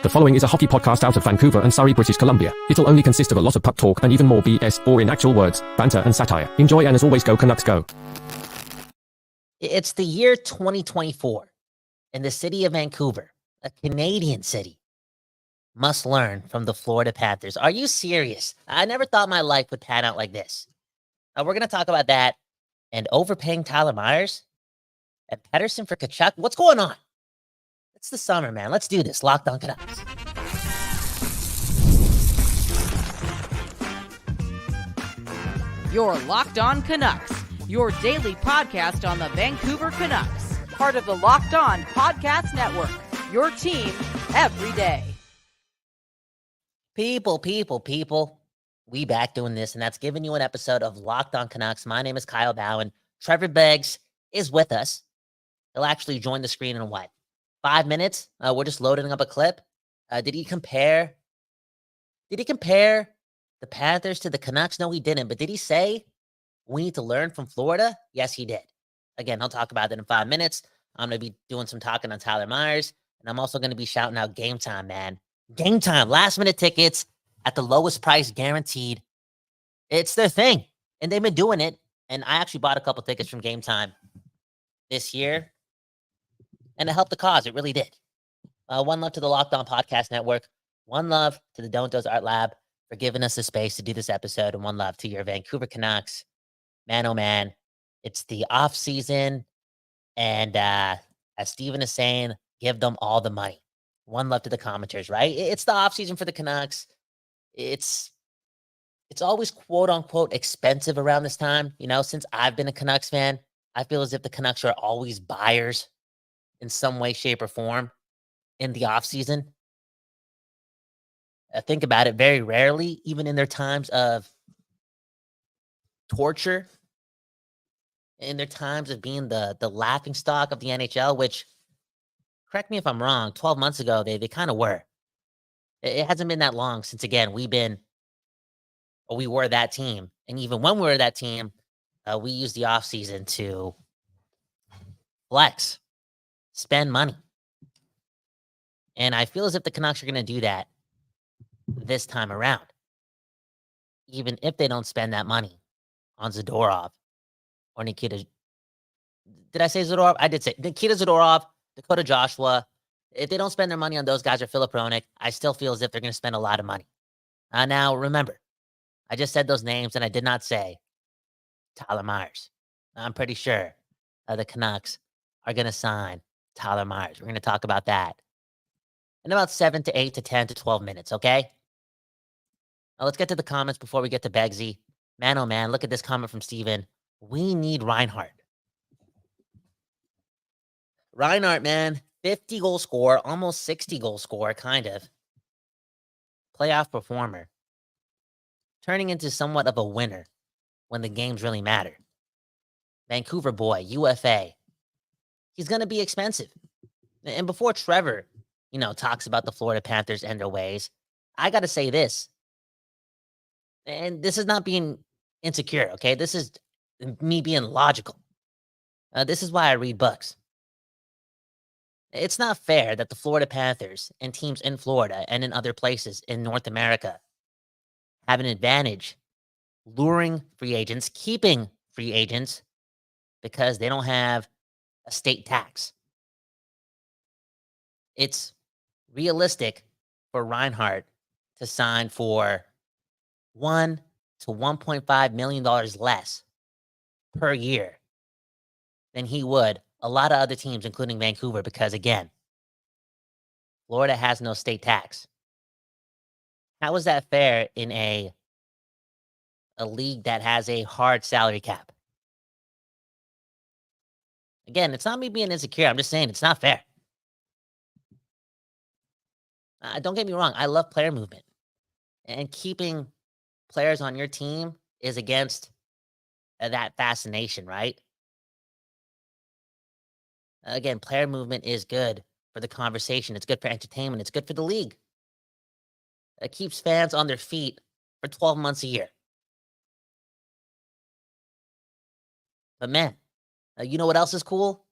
The following is a hockey podcast out of Vancouver and Surrey, British Columbia. It'll only consist of a lot of puck talk and even more BS, or in actual words, banter and satire. Enjoy, and as always, go Canucks go. It's the year 2024, and the city of Vancouver, a Canadian city, must learn from the Florida Panthers. Are you serious? I never thought my life would pan out like this. We're going to talk about that and overpaying Tyler Myers and Pedersen for Tkachuk. What's going on? It's the summer, man. Let's do this. Locked on Canucks. You're Locked On Canucks, your daily podcast on the Vancouver Canucks, part of the Locked On Podcast Network, your team every day. People, we back doing this, and that's giving you an episode of Locked On Canucks. My name is Kyle Bowen. Trevor Beggs is with us. He'll actually join the screen in 5 minutes? We're just loading up a clip. Did he compare the Panthers to the Canucks? No, he didn't. But did he say we need to learn from Florida? Yes, he did. Again, I'll talk about that in 5 minutes. I'm going to be doing some talking on Tyler Myers. And I'm also going to be shouting out Game Time, man. Game Time. Last-minute tickets at the lowest price guaranteed. It's their thing. And they've been doing it. And I actually bought a couple tickets from Game Time this year. And it helped the cause. It really did. One love to the Locked On Podcast Network. One love to the Don't Doze Art Lab for giving us the space to do this episode. And one love to your Vancouver Canucks. Man, oh man, it's the off-season. And as Steven is saying, give them all the money. One love to the commenters, right? It's the off-season for the Canucks. It's always quote-unquote expensive around this time. You know, since I've been a Canucks fan, I feel as if the Canucks are always buyers in some way, shape, or form in the offseason. Think about it, very rarely, even in their times of torture, in their times of being the laughing stock of the NHL, which, correct me if I'm wrong, 12 months ago, they kind of were. It hasn't been that long since, again, we were that team. And even when we were that team, we used the offseason to flex. Spend money. And I feel as if the Canucks are going to do that this time around. Even if they don't spend that money on Zadorov or Nikita. Did I say Zadorov? I did say Nikita Zadorov, Dakota Joshua. If they don't spend their money on those guys or Philip Hronek, I still feel as if they're going to spend a lot of money. Now, remember, I just said those names and I did not say Tyler Myers. I'm pretty sure the Canucks are going to sign Tyler Myers. We're going to talk about that in about 7 to 8 to 10 to 12 minutes, okay? Now let's get to the comments before we get to Beggsy. Man, oh man, look at this comment from Steven. We need Reinhart. Reinhart, man, 50-goal scorer, almost 60-goal scorer, kind of. Playoff performer. Turning into somewhat of a winner when the games really matter. Vancouver boy, UFA. He's going to be expensive. And before Trevor, talks about the Florida Panthers and their ways, I got to say this. And this is not being insecure, okay? This is me being logical. This is why I read books. It's not fair that the Florida Panthers and teams in Florida and in other places in North America have an advantage luring free agents, keeping free agents, because they don't have a state tax. It's realistic for Reinhart to sign for $1 to $1.5 million less per year than he would a lot of other teams, including Vancouver, because, again, Florida has no state tax. How is that fair in a league that has a hard salary cap? Again, it's not me being insecure. I'm just saying it's not fair. Don't get me wrong. I love player movement. And keeping players on your team is against that fascination, right? Again, player movement is good for the conversation. It's good for entertainment. It's good for the league. It keeps fans on their feet for 12 months a year. But man, you know what else is cool?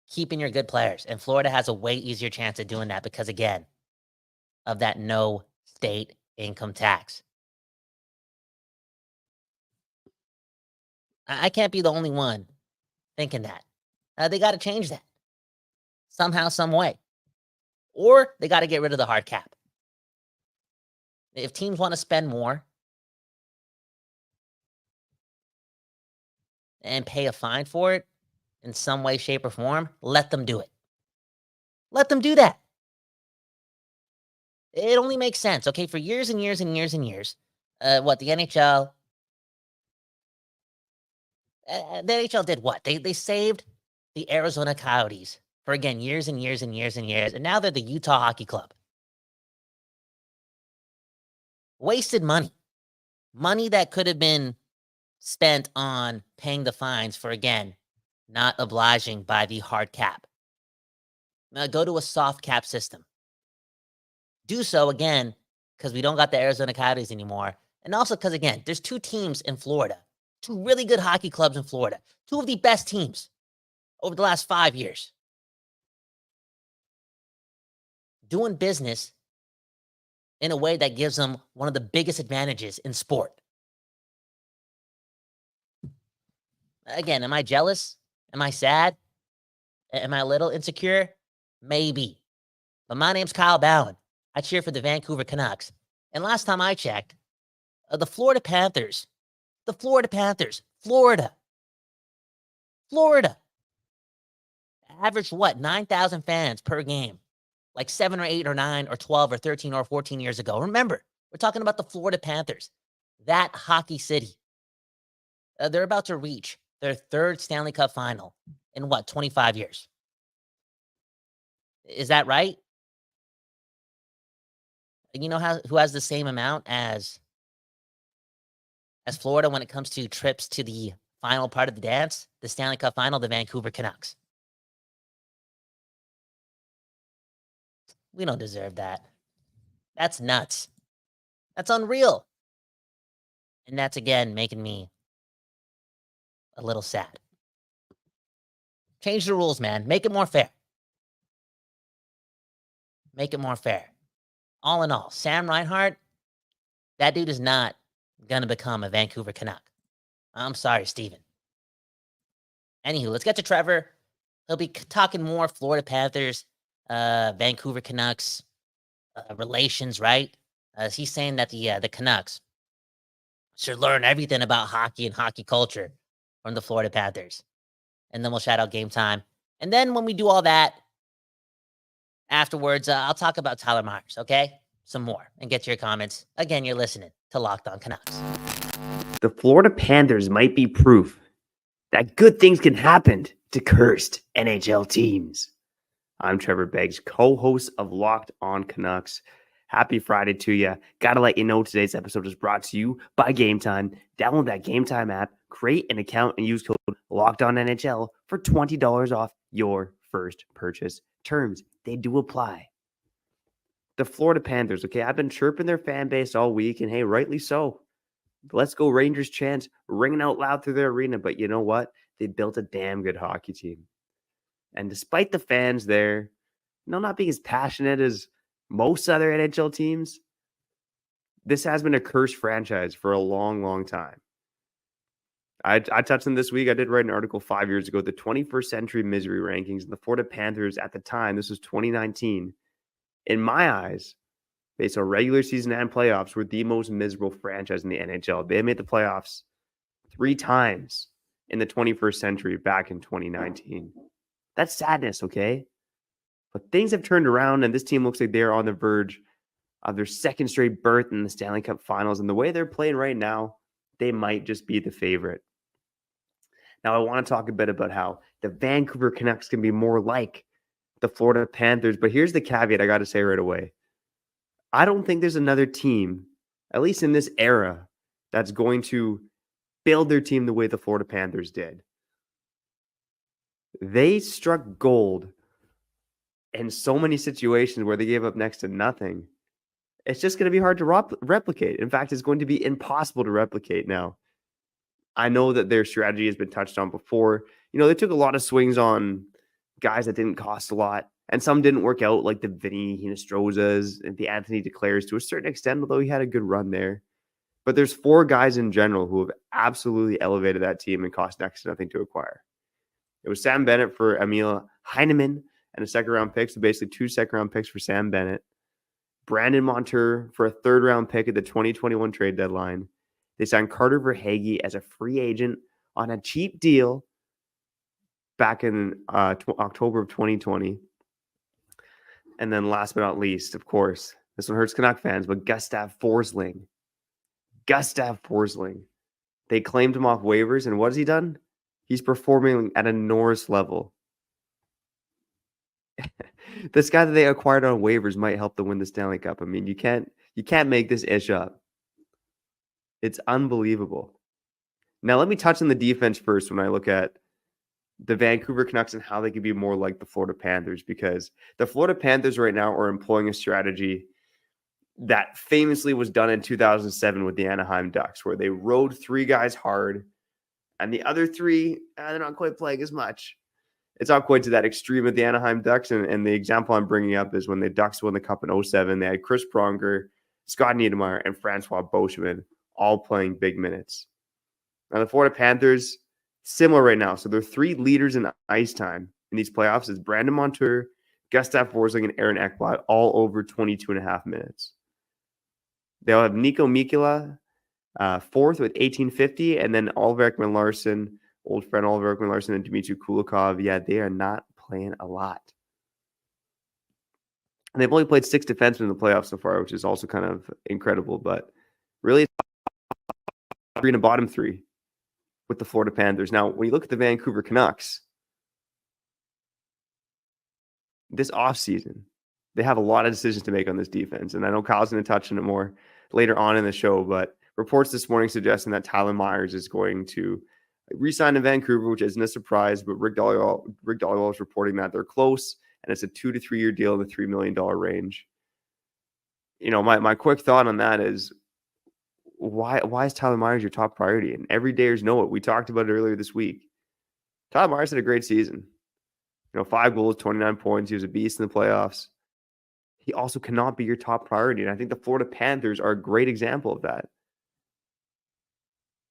Keeping your good players. And Florida has a way easier chance of doing that because, again, of that no state income tax. I can't be the only one thinking that. They got to change that somehow, some way. Or they got to get rid of the hard cap. If teams want to spend more and pay a fine for it in some way, shape, or form, let them do it. Let them do that. It only makes sense, okay? For years and years and years and years, the NHL, the NHL did what? They saved the Arizona Coyotes for, again, years and years and years and years, and now they're the Utah Hockey Club. Wasted money. Money that could have been spent on paying the fines for, again, not obliging by the hard cap. Now go to a soft cap system. Do so, again, because we don't got the Arizona Coyotes anymore. And also because, again, there's two teams in Florida. Two really good hockey clubs in Florida. Two of the best teams over the last 5 years. Doing business in a way that gives them one of the biggest advantages in sport. Again, am I jealous? Am I sad? Am I a little insecure? Maybe. But my name's Kyle Bowen. I cheer for the Vancouver Canucks. And last time I checked, the Florida Panthers, Florida, averaged what? 9,000 fans per game. Like 7 or 8 or 9 or 12 or 13 or 14 years ago. Remember, we're talking about the Florida Panthers. That hockey city. They're about to reach their third Stanley Cup final in 25 years. Is that right? You know who has the same amount as Florida when it comes to trips to the final part of the dance? The Stanley Cup final, the Vancouver Canucks. We don't deserve that. That's nuts. That's unreal. And that's, again, making me a little sad. Change the rules, man. Make it more fair. Make it more fair. All in all, Sam Reinhart, that dude is not going to become a Vancouver Canuck. I'm sorry, Steven. Anywho, let's get to Trevor. He'll be talking more Florida Panthers, Vancouver Canucks relations, right? He's saying that the Canucks should learn everything about hockey and hockey culture from the Florida Panthers. And then we'll shout out Game Time. And then when we do all that, afterwards, I'll talk about Tyler Myers, okay? Some more, and get your comments. Again, you're listening to Locked On Canucks. The Florida Panthers might be proof that good things can happen to cursed NHL teams. I'm Trevor Beggs, co-host of Locked On Canucks. Happy Friday to you. Got to let you know today's episode is brought to you by Game Time. Download that Game Time app, create an account, and use code LOCKEDONNHL for $20 off your first purchase. Terms, they do apply. The Florida Panthers, okay, I've been chirping their fan base all week, and hey, rightly so. Let's go Rangers chants ringing out loud through their arena, but you know what? They built a damn good hockey team. And despite the fans there, not being as passionate as most other NHL teams, this has been a cursed franchise for a long, long time. I touched on this week. I did write an article 5 years ago, the 21st Century Misery Rankings. And the Florida Panthers at the time, this was 2019, in my eyes, based on regular season and playoffs, were the most miserable franchise in the NHL. They made the playoffs 3 times in the 21st century back in 2019. That's sadness, okay? But things have turned around, and this team looks like they're on the verge of their second straight berth in the Stanley Cup Finals. And the way they're playing right now, they might just be the favorite. Now, I want to talk a bit about how the Vancouver Canucks can be more like the Florida Panthers. But here's the caveat I got to say right away. I don't think there's another team, at least in this era, that's going to build their team the way the Florida Panthers did. They struck gold in so many situations where they gave up next to nothing. It's just going to be hard to replicate. In fact, it's going to be impossible to replicate now. I know that their strategy has been touched on before. They took a lot of swings on guys that didn't cost a lot. And some didn't work out, like the Vinny Hinostrozas and the Anthony Declares to a certain extent, although he had a good run there. But there's 4 guys in general who have absolutely elevated that team and cost next to nothing to acquire. It was Sam Bennett for Emil Heineman and a second-round pick, so basically 2 second-round picks for Sam Bennett. Brandon Montour for a third-round pick at the 2021 trade deadline. They signed Carter Verhaeghe as a free agent on a cheap deal back in October of 2020. And then last but not least, of course, this one hurts Canuck fans, but Gustav Forsling. They claimed him off waivers, and what has he done? He's performing at a Norris level. This guy that they acquired on waivers might help them win the Stanley Cup. I mean, you can't make this ish up. It's unbelievable. Now, let me touch on the defense first when I look at the Vancouver Canucks and how they could be more like the Florida Panthers, because the Florida Panthers right now are employing a strategy that famously was done in 2007 with the Anaheim Ducks, where they rode 3 guys hard and the other 3, they're not quite playing as much. It's not quite to that extreme with the Anaheim Ducks. And the example I'm bringing up is when the Ducks won the Cup in 2007, they had Chris Pronger, Scott Niedermayer, and Francois Beauchemin all playing big minutes. Now, the Florida Panthers, similar right now. So their 3 leaders in ice time in these playoffs is Brandon Montour, Gustav Forsling, and Aaron Ekblad, all over 22.5 minutes. They'll have Nico Mikkola, 4th with 1850, and then Oliver Ekman-Larsson, old friend Oliver Ekman-Larsson, and Dmitry Kulikov. Yeah, they are not playing a lot. And they've only played 6 defensemen in the playoffs so far, which is also kind of incredible. But really, top 3 and a bottom 3 with the Florida Panthers. Now, when you look at the Vancouver Canucks, this offseason, they have a lot of decisions to make on this defense. And I know Kyle's going to touch on it more later on in the show, but reports this morning suggesting that Tyler Myers is going to re-sign in Vancouver, which isn't a surprise, but Rick Dhaliwal is reporting that they're close, and it's a 2 to 3 year deal in the $3 million range. You know, my quick thought on that is, why is Tyler Myers your top priority? And every dayers know it. We talked about it earlier this week. Tyler Myers had a great season. 5 goals, 29 points. He was a beast in the playoffs. He also cannot be your top priority. And I think the Florida Panthers are a great example of that.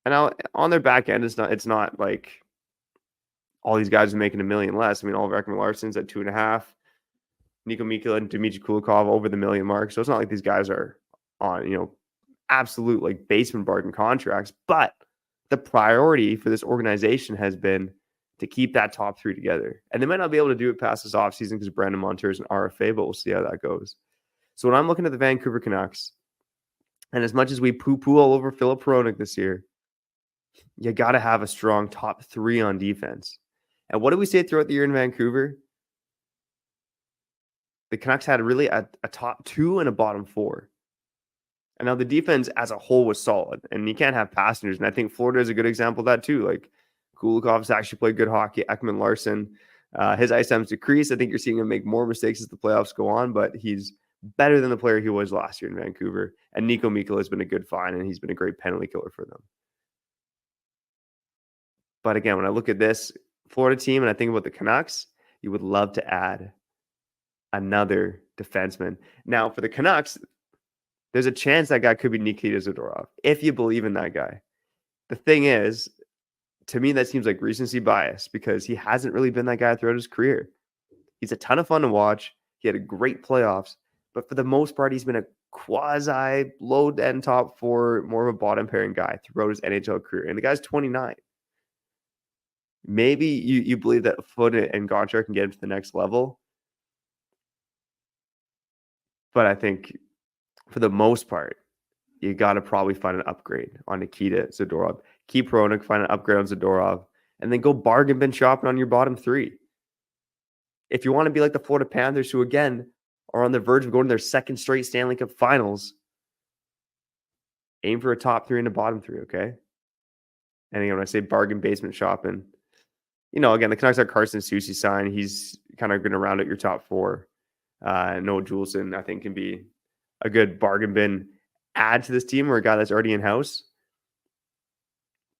And now on their back end, it's not like all these guys are making $1 million less. I mean, Oliver Ekman-Larsson's at 2.5. Nico Mikkola and Dmitry Kulikov over the $1 million mark. So it's not like these guys are on, absolute like basement bargain contracts. But the priority for this organization has been to keep that top 3 together. And they might not be able to do it past this offseason because Brandon Montour is an RFA, but we'll see how that goes. So when I'm looking at the Vancouver Canucks, and as much as we poo-poo all over Filip Hronek this year, you got to have a strong top 3 on defense. And what did we say throughout the year in Vancouver? The Canucks had really a top 2 and a bottom 4. And now the defense as a whole was solid. And you can't have passengers. And I think Florida is a good example of that too. Like, Kulikov's actually played good hockey. Ekman-Larsson, his ice time's decreased. I think you're seeing him make more mistakes as the playoffs go on, but he's better than the player he was last year in Vancouver. And Nico Mikkola has been a good find, and he's been a great penalty killer for them. But again, when I look at this Florida team and I think about the Canucks, you would love to add another defenseman. Now, for the Canucks, there's a chance that guy could be Nikita Zadorov, if you believe in that guy. The thing is, to me, that seems like recency bias because he hasn't really been that guy throughout his career. He's a ton of fun to watch. He had a great playoffs, but for the most part, he's been a quasi low-end top 4, more of a bottom pairing guy throughout his NHL career. And the guy's 29. Maybe you believe that Foot and Gonchar can get him to the next level. But I think for the most part, you got to probably find an upgrade on Nikita Zadorov. Keep Hronek, find an upgrade on Zadorov, and then go bargain bin shopping on your bottom 3. If you want to be like the Florida Panthers, who again are on the verge of going to their 2nd straight Stanley Cup finals, aim for a top 3 and a bottom 3, okay? And again, when I say bargain basement shopping, again, the Canucks have Carson Soucy signed. He's kind of going to round out your top 4. Noah Juleson, I think, can be a good bargain bin add to this team or a guy that's already in-house.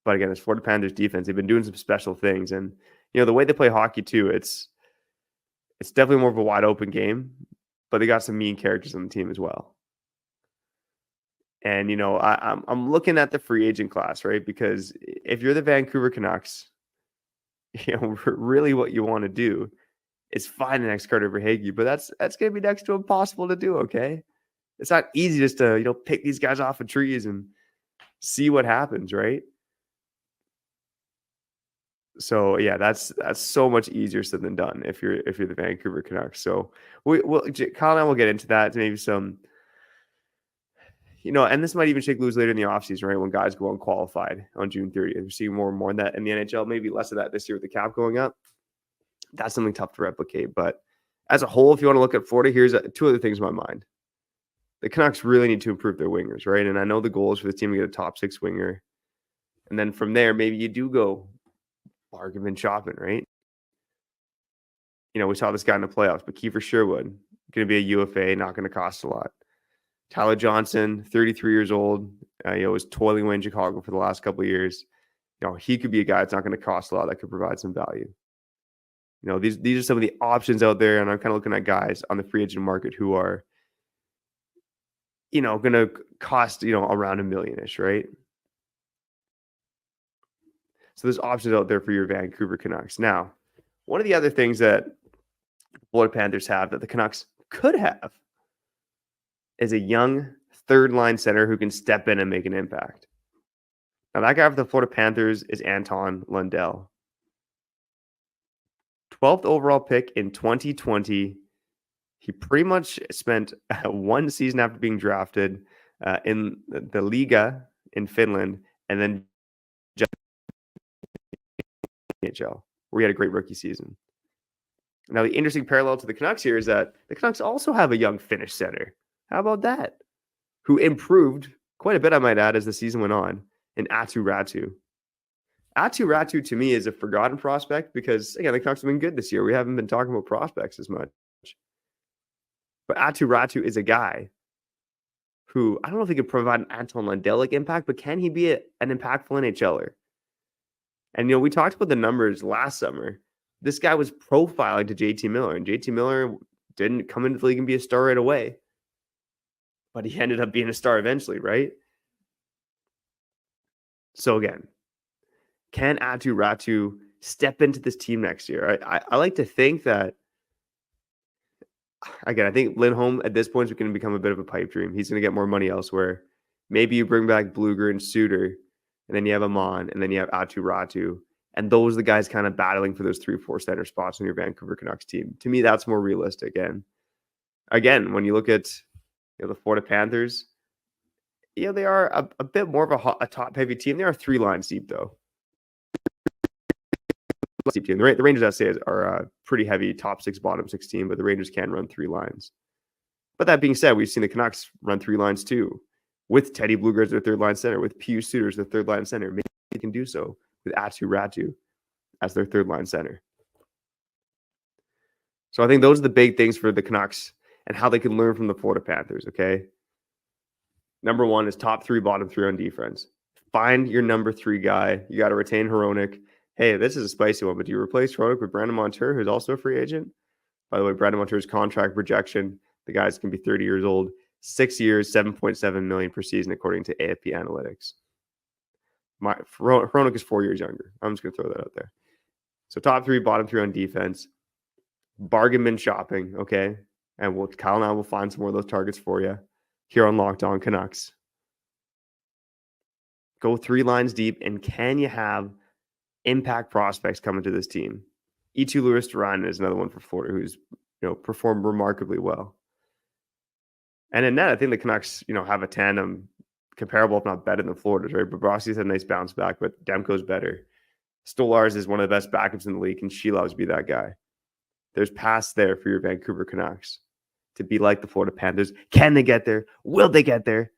But again, this Florida Panthers defense, they've been doing some special things. And, the way they play hockey too, it's It's definitely more of a wide open game, but they got some mean characters on the team as well. And, I'm looking at the free agent class, right? Because if you're the Vancouver Canucks, really what you want to do is find the next Carter Verhaeghe, but that's going to be next to impossible to do, okay? It's not easy just to, pick these guys off of trees and see what happens, right? So yeah, that's so much easier said than done if you're the Vancouver Canucks. So Kyle and I will get into that, maybe some, and this might even shake loose later in the offseason, right? When guys go unqualified on June 30th. We're seeing more and more of that in the NHL, maybe less of that this year with the cap going up. That's something tough to replicate. But as a whole, if you want to look at Florida, here's two other things in my mind. The Canucks really need to improve their wingers, right? And I know the goal is for the team to get a top 6 winger. And then from there, maybe you do go bargain shopping, right? We saw this guy in the playoffs, but Kiefer Sherwood, going to be a UFA, not going to cost a lot. Tyler Johnson, 33 years old, was toiling away in Chicago for the last couple of years. He could be a guy that's not going to cost a lot, that could provide some value. These are some of the options out there, and I'm kind of looking at guys on the free agent market who are, going to cost, around $1 million-ish, right? So there's options out there for your Vancouver Canucks. Now, one of the other things that the Florida Panthers have that the Canucks could have is a young third-line center who can step in and make an impact. Now, that guy for the Florida Panthers is Anton Lundell. 12th overall pick in 2020. He pretty much spent one season after being drafted in the Liga in Finland, and then just NHL, where he had a great rookie season. Now, the interesting parallel to the Canucks here is that the Canucks also have a young Finnish center. How about that? Who improved quite a bit, I might add, as the season went on, in Aatu Räty. Aatu Räty, to me, is a forgotten prospect because, again, the Canucks have been good this year. We haven't been talking about prospects as much. But Aatu Räty is a guy who, I don't know if he could provide an Anton Lundell-like impact, but can he be an impactful NHLer? And, we talked about the numbers last summer. This guy was profiling to JT Miller, and JT Miller didn't come into the league and be a star right away. But he ended up being a star eventually, right? So again, can Aatu Räty step into this team next year? I like to think that, again, I think Lindholm at this point is going to become a bit of a pipe dream. He's going to get more money elsewhere. Maybe you bring back Blueger and Suter, and then you have Amon, and then you have Aatu Räty. And those are the guys kind of battling for those 3-4 center spots on your Vancouver Canucks team. To me, that's more realistic. And again, when you look at the Florida Panthers, they are a bit more of a top-heavy team. They are 3 lines deep, though. The Rangers, I'd say, are a pretty heavy top 6, bottom 6 team, but the Rangers can run 3 lines. But that being said, we've seen the Canucks run 3 lines too, with Teddy Blueger as their 3rd-line center, with Pius Suter as their 3rd-line center. Maybe they can do so with Aatu Räty as their 3rd-line center. So I think those are the big things for the Canucks and how they can learn from the Florida Panthers, okay? Number 1 is top 3, bottom 3 on defense. Find your number 3 guy. You got to retain Hronek. Hey, this is a spicy one, but do you replace Hronek with Brandon Montour, who's also a free agent? By the way, Brandon Montour's contract projection, the guy's going to be 30 years old, 6 years, $7.7 million per season, according to AFP Analytics. Hronek is 4 years younger. I'm just going to throw that out there. So top 3, bottom 3 on defense. Bargain bin shopping, okay? And Kyle and I will find some more of those targets for you here on Locked On Canucks. Go 3 lines deep, and can you have impact prospects coming to this team? Eetu Luostarinen is another one for Florida who's performed remarkably well. And in net, I think the Canucks have a tandem comparable, if not better, than Florida's, right? Bobrovsky's had a nice bounce back, but Demko's better. Stolarz is one of the best backups in the league, and she loves to be that guy. There's paths there for your Vancouver Canucks to be like the Florida Panthers. Can they get there? Will they get there?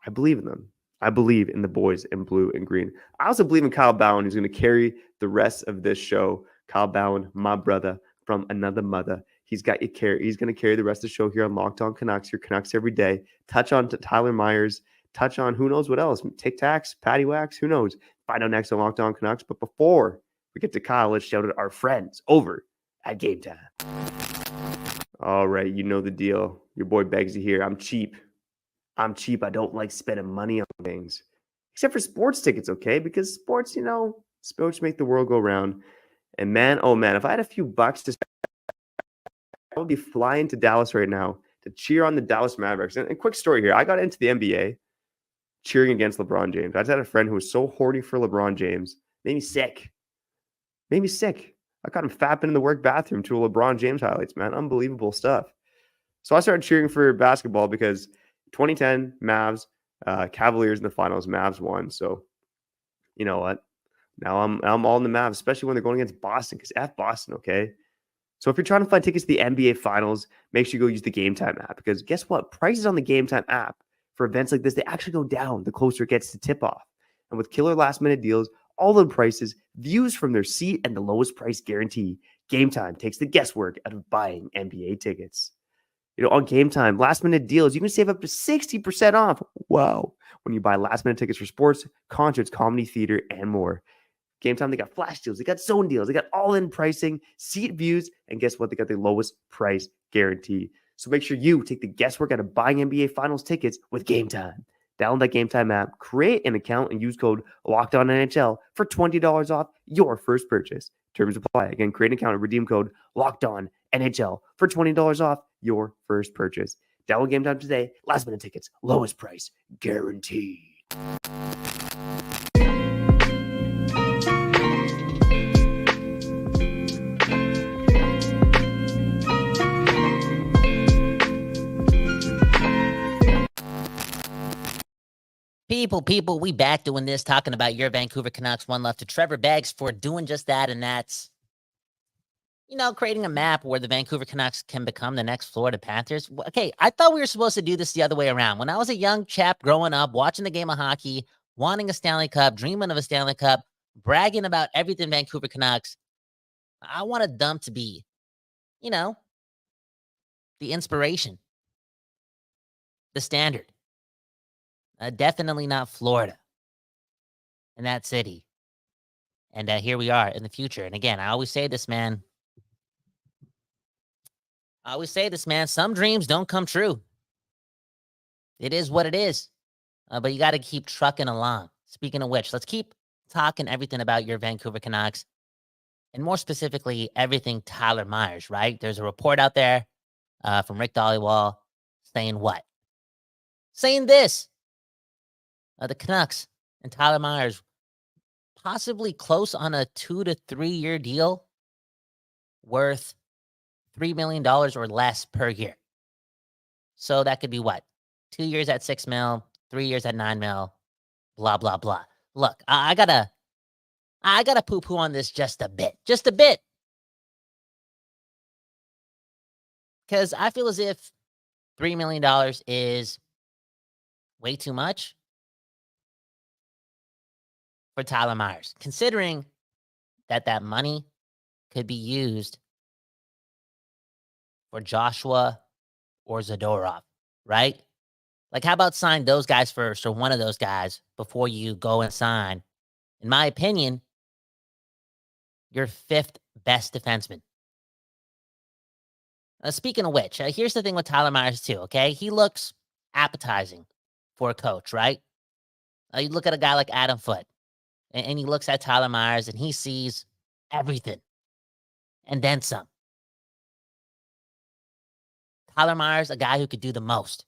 I believe in them. I believe in the boys in blue and green. I also believe in Kyle Bowen, who's going to carry the rest of this show. Kyle Bowen, my brother from another mother. He's got you carry. He's going to carry the rest of the show here on Locked On Canucks, your Canucks every day. Touch on Tyler Myers. Touch on who knows what else. Tic Tacs, Patty Wax, who knows. Find out next on Locked On Canucks. But before we get to Kyle, let's shout out our friends over at game time. All right, you know the deal. Your boy Beggsy here. I'm cheap. I don't like spending money on things. Except for sports tickets, okay? Because sports, sports make the world go round. And man, oh man, if I had a few bucks to spend, I would be flying to Dallas right now to cheer on the Dallas Mavericks. And quick story here. I got into the NBA cheering against LeBron James. I just had a friend who was so horny for LeBron James. Made me sick. I got him fapping in the work bathroom to a LeBron James highlights, man. Unbelievable stuff. So I started cheering for basketball because 2010 Mavs, Cavaliers in the finals, Mavs won. So you know what? Now I'm all in the Mavs, especially when they're going against Boston, because F Boston, okay? So if you're trying to find tickets to the NBA Finals, make sure you go use the Game Time app, because guess what? Prices on the Game Time app for events like this, they actually go down the closer it gets to tip-off. And with killer last-minute deals, all the prices, views from their seat, and the lowest price guarantee, Game Time takes the guesswork out of buying NBA tickets. On Game Time, last-minute deals, you can save up to 60% off. Wow. When you buy last-minute tickets for sports, concerts, comedy, theater, and more. Game Time, they got flash deals, they got zone deals, they got all-in pricing, seat views, and guess what? They got the lowest price guarantee. So make sure you take the guesswork out of buying NBA Finals tickets with Game Time. Download that Game Time app, create an account, and use code LOCKEDONNHL for $20 off your first purchase. Terms apply. Again, create an account and redeem code LOCKEDONNHL for $20 off your first purchase. Download Game Time today. Last-minute tickets, lowest price guaranteed. People, we back doing this, talking about your Vancouver Canucks. One love to Trevor Beggs for doing just that, and that's, creating a map where the Vancouver Canucks can become the next Florida Panthers. Okay, I thought we were supposed to do this the other way around. When I was a young chap growing up, watching the game of hockey, wanting a Stanley Cup, dreaming of a Stanley Cup, bragging about everything Vancouver Canucks, I wanted them to be, the inspiration, the standard. Definitely not Florida and that city. And here we are in the future. And again, I always say this, man. Some dreams don't come true. It is what it is. But you got to keep trucking along. Speaking of which, let's keep talking everything about your Vancouver Canucks. And more specifically, everything Tyler Myers, right? There's a report out there from Rick Dhaliwal saying what? Saying this. The Canucks and Tyler Myers possibly close on a 2 to 3 year deal worth $3 million or less per year. So that could be what? 2 years at $6 million, 3 years at $9 million, blah, blah, blah. Look, I gotta poo-poo on this just a bit. Because I feel as if $3 million is way too much for Tyler Myers, considering that money could be used for Joshua or Zadorov, right? Like, how about sign those guys first, or one of those guys, before you go and sign, in my opinion, your fifth best defenseman. Speaking of which, here's the thing with Tyler Myers too, okay? He looks appetizing for a coach, right? You look at a guy like Adam Foote, and he looks at Tyler Myers, and he sees everything, and then some. Tyler Myers, a guy who could do the most.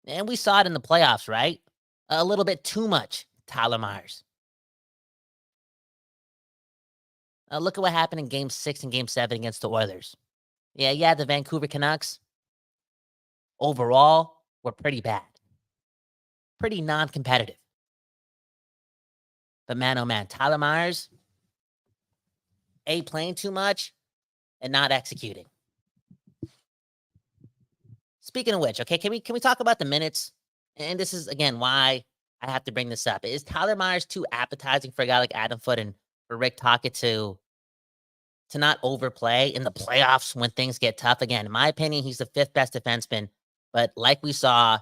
And we saw it in the playoffs, right? A little bit too much Tyler Myers. Look at what happened in Game 6 and Game 7 against the Oilers. Yeah, the Vancouver Canucks, overall, were pretty bad. Pretty non-competitive. But man, oh man, Tyler Myers, A, playing too much and not executing. Speaking of which, okay, can we talk about the minutes? And this is, again, why I have to bring this up. Is Tyler Myers too appetizing for a guy like Adam Foote and for Rick Tocchet to not overplay in the playoffs when things get tough? Again, in my opinion, he's the fifth best defenseman. But like we saw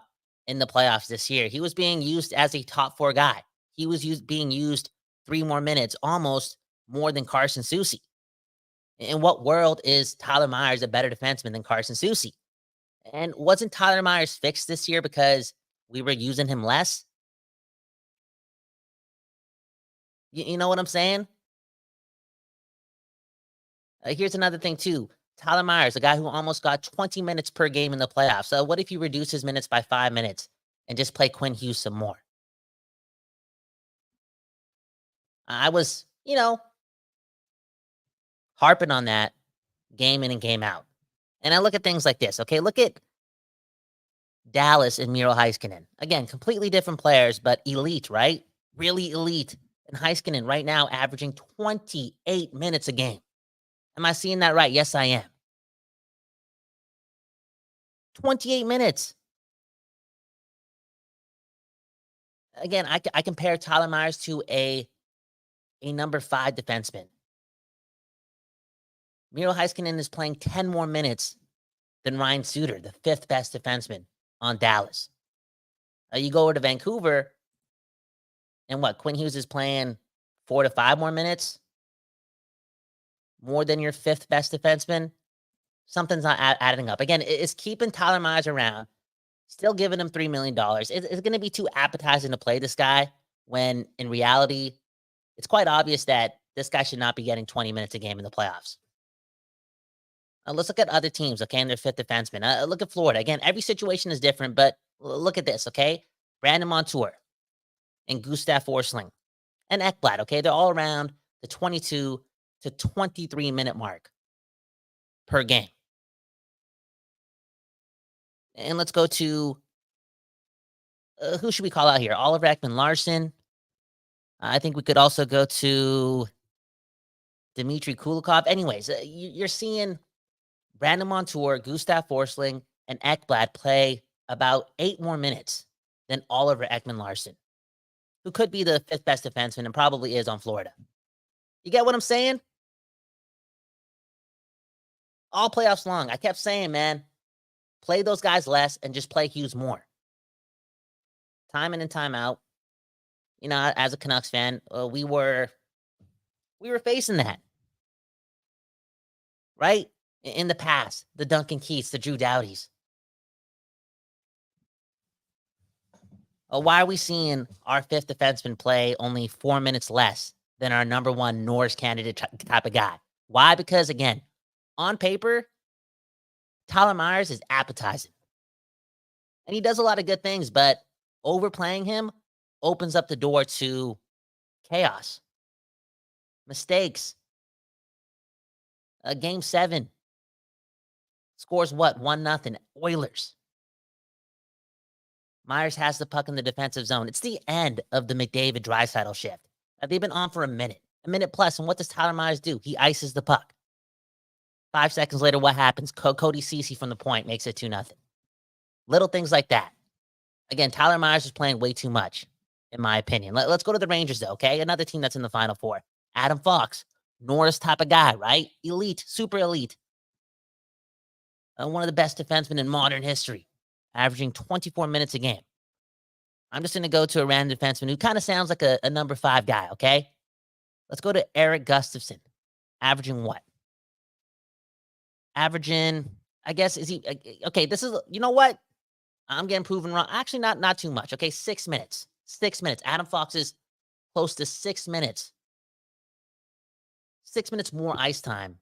in the playoffs this year, he was being used as a top 4 guy. He was being used 3 more minutes, almost more than Carson Soucy. In what world is Tyler Myers a better defenseman than Carson Soucy? And wasn't Tyler Myers fixed this year because we were using him less? You know what I'm saying? Here's another thing, too. Tyler Myers, a guy who almost got 20 minutes per game in the playoffs. So what if you reduce his minutes by 5 minutes and just play Quinn Hughes some more? I was, harping on that game in and game out. And I look at things like this, okay? Look at Dallas and Miro Heiskanen. Again, completely different players, but elite, right? Really elite. And Heiskanen right now averaging 28 minutes a game. Am I seeing that right? Yes, I am. 28 minutes. Again, I compare Tyler Myers to a number 5 defenseman. Miro Heiskanen is playing 10 more minutes than Ryan Suter, the 5th best defenseman on Dallas. You go over to Vancouver, and Quinn Hughes is playing 4 to 5 more minutes? More than your 5th best defenseman? Something's not adding up. Again, it's keeping Tyler Myers around, still giving him $3 million. It's going to be too appetizing to play this guy when, in reality, it's quite obvious that this guy should not be getting 20 minutes a game in the playoffs. Let's look at other teams, okay, and their 5th defenseman. Look at Florida. Again, every situation is different, but look at this, okay? Brandon Montour and Gustav Forsling and Ekblad, okay? They're all around the 22 to 23-minute mark per game. And let's go to, who should we call out here? Oliver Ekman-Larsson. I think we could also go to Dmitry Kulikov. Anyways, you're seeing Brandon Montour, Gustav Forsling, and Ekblad play about 8 more minutes than Oliver Ekman-Larsson, who could be the 5th best defenseman and probably is on Florida. You get what I'm saying? All playoffs long. I kept saying, man, play those guys less and just play Hughes more. Time in and time out. As a Canucks fan, we were facing that. Right? In the past, the Duncan Keiths, the Drew Doughties. Why are we seeing our 5th defenseman play only 4 minutes less than our number 1 Norris candidate type of guy? Why? Because, again, on paper, Tyler Myers is appetizing. And he does a lot of good things, but overplaying him opens up the door to chaos, mistakes. Game 7. Scores 1-0 Oilers. Myers has the puck in the defensive zone. It's the end of the McDavid-Draisaitl shift. They've been on for a minute plus, and what does Tyler Myers do? He ices the puck. 5 seconds later, what happens? Cody Ceci from the point makes it 2-0. Little things like that. Again, Tyler Myers is playing way too much, in my opinion. Let's go to the Rangers, though, okay? Another team that's in the Final Four. Adam Fox, Norris type of guy, right? Elite, super elite. One of the best defensemen in modern history, averaging 24 minutes a game. I'm just going to go to a random defenseman who kind of sounds like a number 5 guy, okay? Let's go to Eric Gustafson. Averaging what? Averaging, I guess, is he... Okay, this is... You know what? I'm getting proven wrong. Actually, not too much, okay? 6 minutes. 6 minutes. Adam Fox is close to 6 minutes. 6 minutes more ice time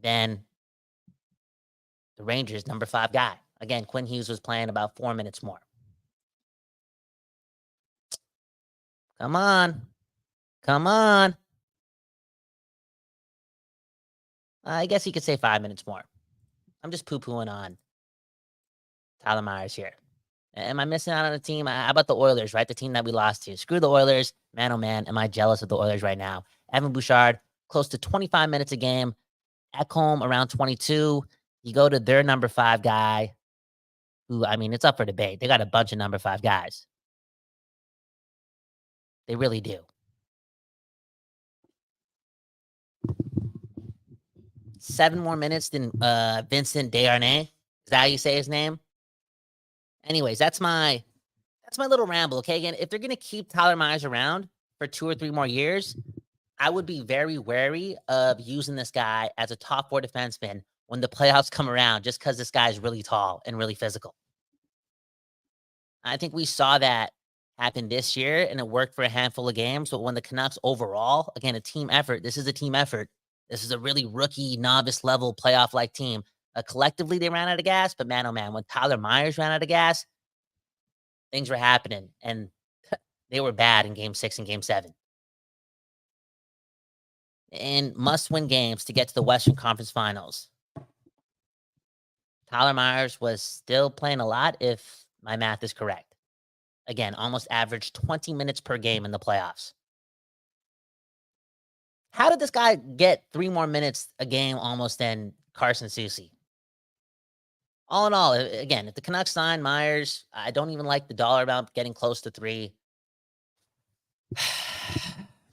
than the Rangers' number 5 guy. Again, Quinn Hughes was playing about 4 minutes more. Come on. Come on. I guess he could say 5 minutes more. I'm just poo-pooing on Tyler Myers here. Am I missing out on a team? How about the Oilers, right? The team that we lost to. Screw the Oilers. Man, oh man, am I jealous of the Oilers right now. Evan Bouchard, close to 25 minutes a game. Ekholm, around 22. You go to their number 5 guy, who, I mean, it's up for debate. They got a bunch of number 5 guys. They really do. Seven more minutes than Vincent Desharnais. Is that how you say his name? Anyways, that's my little ramble, okay? Again, if they're going to keep Tyler Myers around for 2 or 3 more years, I would be very wary of using this guy as a top 4 defenseman when the playoffs come around, just because this guy is really tall and really physical. I think we saw that happen this year, and it worked for a handful of games. But when the Canucks overall, again, a team effort, this is a team effort. This is a really rookie, novice level playoff-like team. Collectively, they ran out of gas, but man, oh man, when Tyler Myers ran out of gas, things were happening, and they were bad in Game 6 and Game 7. And must-win games to get to the Western Conference Finals. Tyler Myers was still playing a lot, if my math is correct. Again, almost averaged 20 minutes per game in the playoffs. How did this guy get 3 more minutes a game almost than Carson Soucy? All in all, again, if the Canucks sign Myers, I don't even like the dollar amount getting close to 3.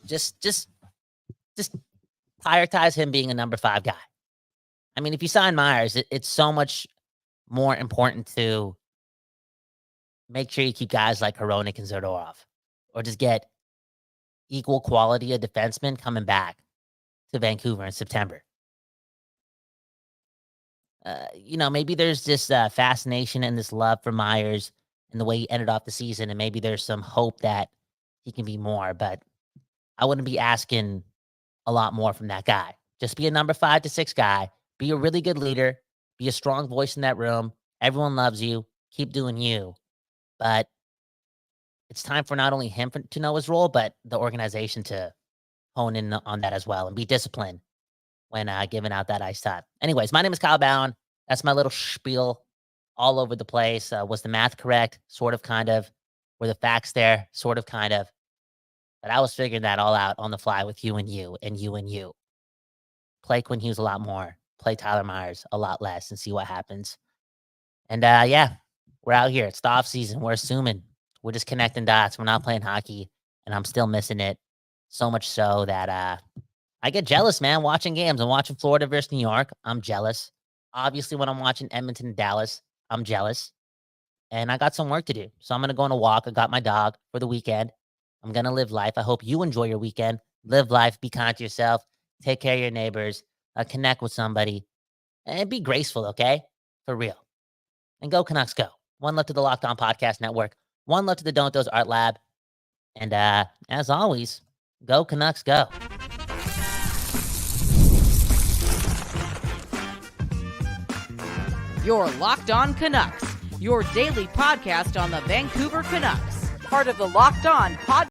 Just prioritize him being a number 5 guy. I mean, if you sign Myers, it's so much more important to make sure you keep guys like Hronek and Zadorov, or just get equal quality of defensemen coming back to Vancouver in September. Maybe there's this fascination and this love for Myers and the way he ended off the season, and maybe there's some hope that he can be more, but I wouldn't be asking a lot more from that guy. Just be a number 5 to 6 guy. Be a really good leader. Be a strong voice in that room. Everyone loves you. Keep doing you. But it's time for not only him to know his role, but the organization to hone in on that as well and be disciplined when giving out that ice time. Anyways, my name is Kyle Bowen. That's my little spiel all over the place. Was the math correct? Sort of, kind of. Were the facts there? Sort of, kind of. But I was figuring that all out on the fly with you and you and you and you. Play Quinn Hughes a lot more. Play Tyler Myers a lot less and see what happens. And we're out here. It's the offseason. We're assuming. We're just connecting dots. We're not playing hockey, and I'm still missing it. So much so that I get jealous, man, watching games. I'm watching Florida versus New York. I'm jealous. Obviously, when I'm watching Edmonton and Dallas, I'm jealous. And I got some work to do. So I'm going to go on a walk. I got my dog for the weekend. I'm going to live life. I hope you enjoy your weekend. Live life. Be kind to yourself. Take care of your neighbors. Connect with somebody. And be graceful, okay? For real. And go Canucks, go. One love to the Locked On Podcast Network. One love to the Don't Those Art Lab. And as always, go Canucks, go. Your Locked On Canucks, your daily podcast on the Vancouver Canucks, part of the Locked On Podcast